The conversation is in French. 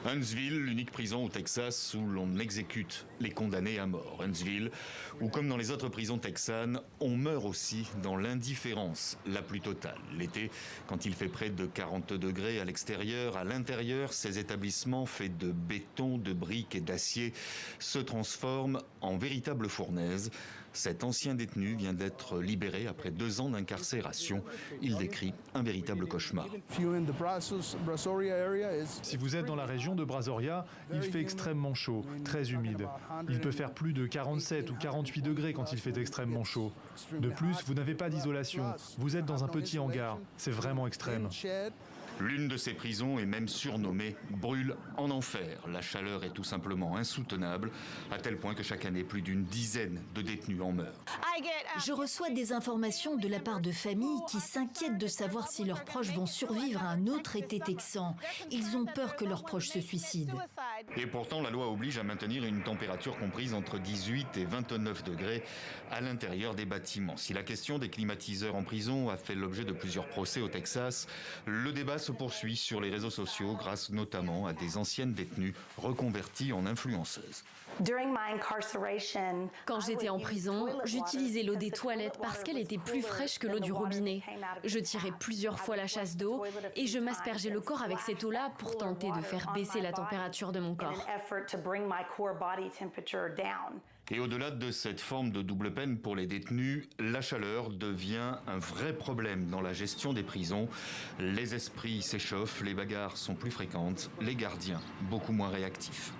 Huntsville, l'unique prison au Texas où l'on exécute les condamnés à mort. Huntsville, où comme dans les autres prisons texanes, on meurt aussi dans l'indifférence la plus totale. L'été, quand il fait près de 40 degrés à l'extérieur, à l'intérieur, ces établissements faits de béton, de briques et d'acier se transforment en véritables fournaises. Cet ancien détenu vient d'être libéré après 2 ans d'incarcération. Il décrit un véritable cauchemar. Si vous êtes dans la région de Brazoria, il fait extrêmement chaud, très humide. Il peut faire plus de 47 ou 48 degrés quand il fait extrêmement chaud. De plus, vous n'avez pas d'isolation. Vous êtes dans un petit hangar. C'est vraiment extrême. L'une de ces prisons est même surnommée « Brûle en enfer ». La chaleur est tout simplement insoutenable, à tel point que chaque année, plus d'une dizaine de détenus en meurent. Je reçois des informations de la part de familles qui s'inquiètent de savoir si leurs proches vont survivre à un autre été texan. Ils ont peur que leurs proches se suicident. Et pourtant, la loi oblige à maintenir une température comprise entre 18 et 29 degrés à l'intérieur des bâtiments. Si la question des climatiseurs en prison a fait l'objet de plusieurs procès au Texas, le débat se poursuit sur les réseaux sociaux grâce notamment à des anciennes détenues reconverties en influenceuses. Quand j'étais en prison, j'utilisais l'eau des toilettes parce qu'elle était plus fraîche que l'eau du robinet. Je tirais plusieurs fois la chasse d'eau et je m'aspergeais le corps avec cette eau-là pour tenter de faire baisser la température de mon corps. Et au-delà de cette forme de double peine pour les détenus, la chaleur devient un vrai problème dans la gestion des prisons. Les esprits s'échauffent, les bagarres sont plus fréquentes, les gardiens beaucoup moins réactifs.